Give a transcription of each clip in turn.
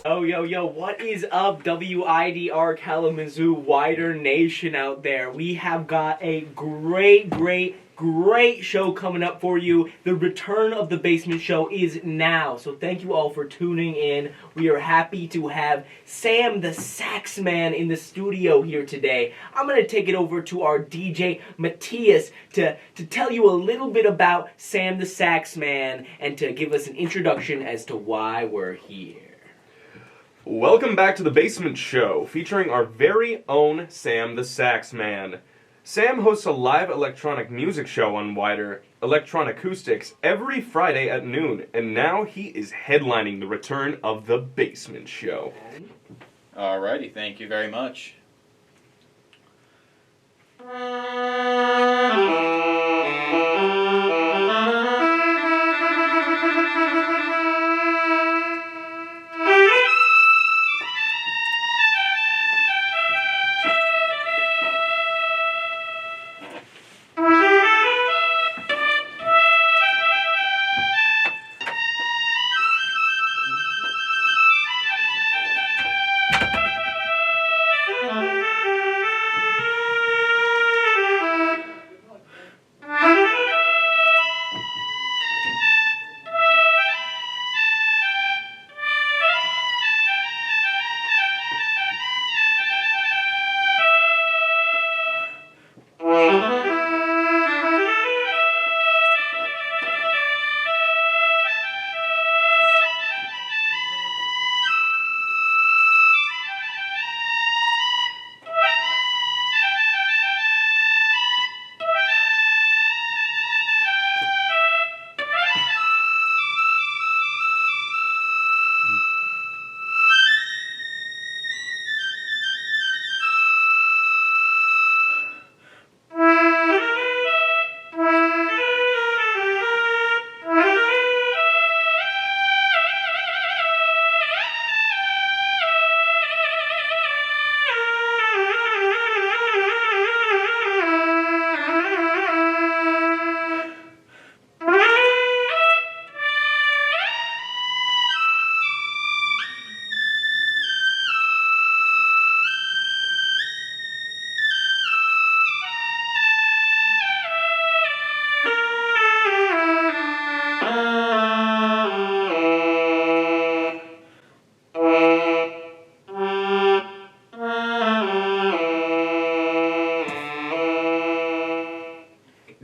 Yo, what is up, WIDR Kalamazoo Wider Nation out there? We have got a great show coming up for you. The return of the Basement Show is now, so thank you all for tuning in. We are happy to have Sam the Sax Man in the studio here today. I'm going to take it over to our DJ Matthias to tell you a little bit about Sam the Sax Man and to give us an introduction as to why we're here. Welcome back to the Basement Show, featuring our very own Sam the Sax Man. Sam hosts a live electronic music show on WIDR, Electron Acoustics, every Friday at noon, and now he is headlining the return of the Basement Show. Alrighty, thank you very much.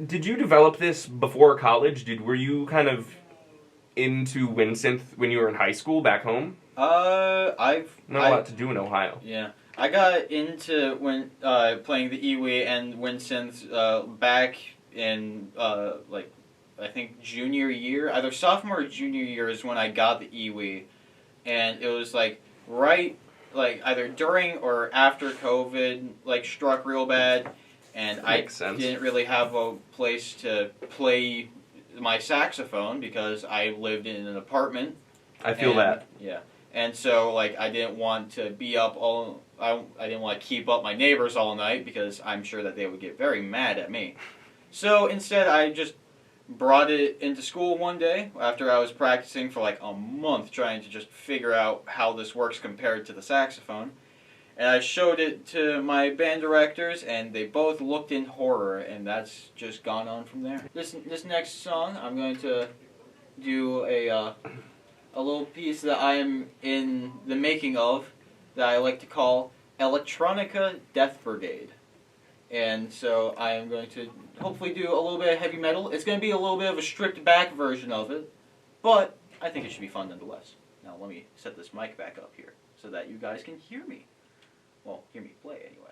Did you develop this before college? Were you kind of into WinSynth when you were in high school back home? I've Not a lot to do in Ohio. Yeah, I got into playing the Iwi and WinSynth back in I think junior year, either sophomore or junior year is when I got the Iwi, and it was either during or after COVID struck real bad. And didn't really have a place to play my saxophone because I lived in an apartment. I feel that. Yeah. And so, I didn't want to be up I didn't want to keep up my neighbors all night because I'm sure that they would get very mad at me. So instead, I just brought it into school one day after I was practicing for a month trying to just figure out how this works compared to the saxophone. And I showed it to my band directors, and they both looked in horror, and that's just gone on from there. This next song, I'm going to do a little piece that I am in the making of that I like to call Electronica Death Brigade. And so I am going to hopefully do a little bit of heavy metal. It's going to be a little bit of a stripped back version of it, but I think it should be fun nonetheless. Now let me set this mic back up here so that you guys can hear me. Well, hear me play anyway.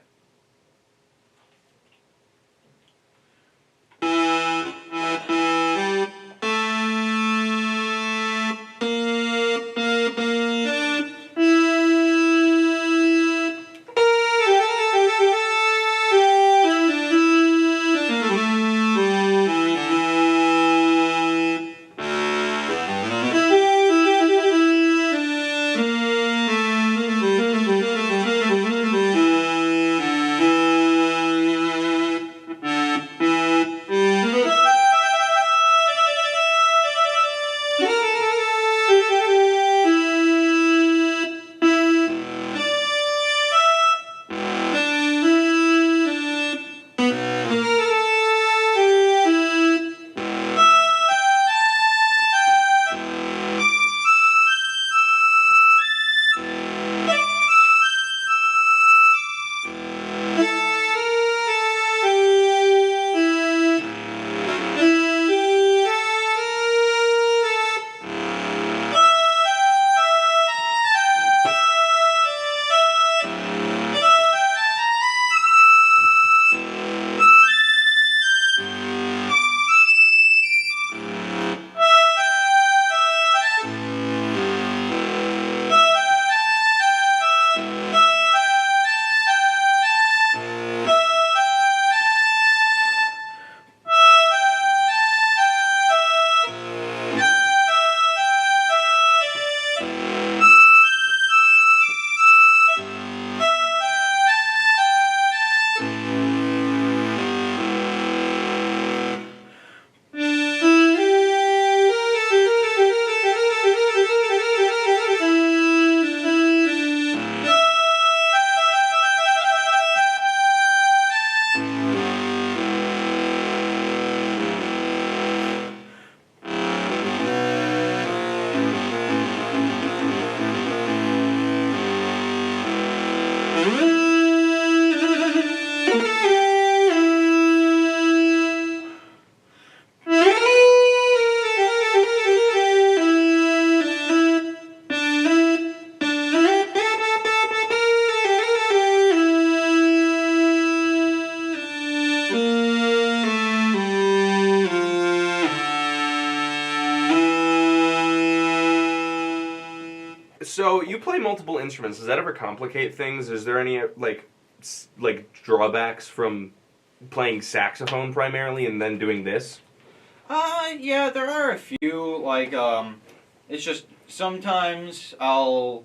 So you play multiple instruments. Does that ever complicate things? Is there any like drawbacks from playing saxophone primarily and then doing this? Yeah, there are a few. Like, it's just sometimes I'll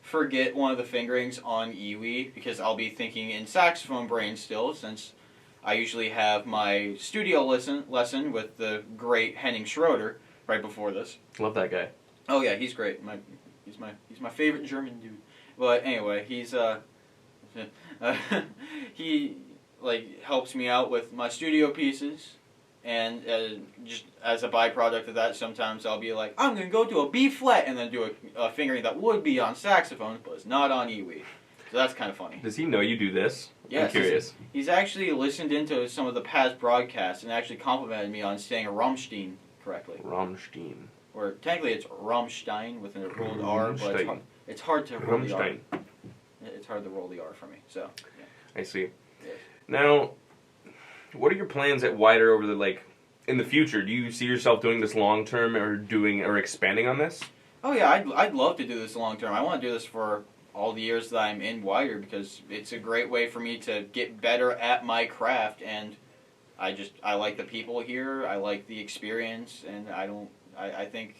forget one of the fingerings on iwi because I'll be thinking in saxophone brain still, since I usually have my studio lesson with the great Henning Schroeder right before this. Love that guy. Oh yeah, he's great. He's my favorite German dude. But anyway, he like helps me out with my studio pieces, and just as a byproduct of that, sometimes I'll be like, I'm gonna go to a B flat and then do a fingering that would be on saxophone, but it's not on iwi. So that's kind of funny. Does he know you do this? Yes, I'm curious. He's actually listened into some of the past broadcasts and actually complimented me on saying Rammstein correctly. Rammstein. Or technically it's Rammstein with a rolled R, but it's hard to roll the R. It's hard to roll the R for me. So, yeah. I see. Yes. Now, what are your plans at WIDR over in the future? Do you see yourself doing this long term or expanding on this? Oh yeah, I'd love to do this long term. I want to do this for all the years that I'm in WIDR because it's a great way for me to get better at my craft, and I like the people here. I like the experience, and I think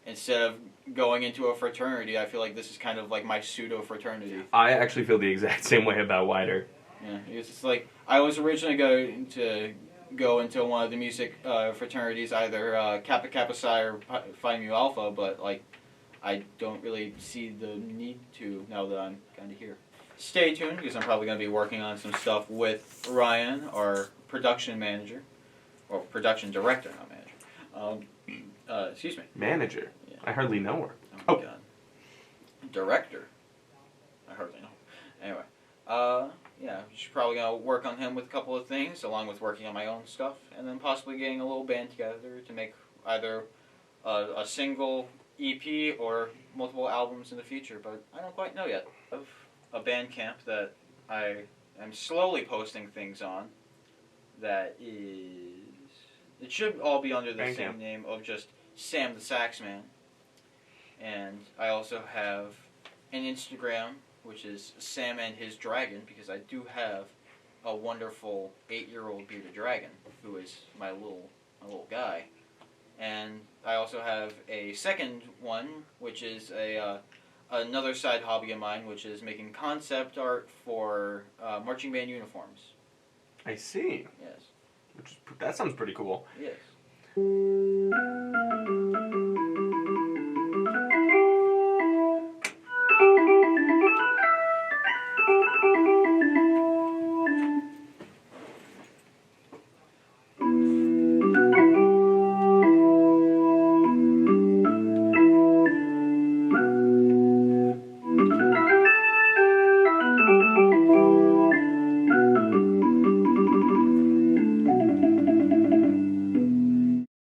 instead of going into a fraternity, I feel like this is kind of like my pseudo fraternity. I actually feel the exact same way about WIDR. Yeah, it's just like I was originally going to go into one of the music fraternities, either Kappa Kappa Psi or Phi Mu Alpha, but like I don't really see the need to now that I'm kind of here. Stay tuned because I'm probably going to be working on some stuff with Ryan, our production manager, or production director, not manager. Excuse me. Manager? Yeah. I hardly know her. Oh my god. Director. I hardly know. Anyway, yeah, she's probably going to work on him with a couple of things, along with working on my own stuff, and then possibly getting a little band together to make either a single EP or multiple albums in the future, but I don't quite know yet. Of a band camp that I am slowly posting things on that is... It should all be under the Band same camp. name of just Sam the Sax Man. And I also have an Instagram, which is Sam and His Dragon, because I do have a wonderful 8-year-old bearded dragon, who is my little guy. And I also have a second one, which is another side hobby of mine, which is making concept art for marching band uniforms. I see. Yes. That sounds pretty cool. Yes.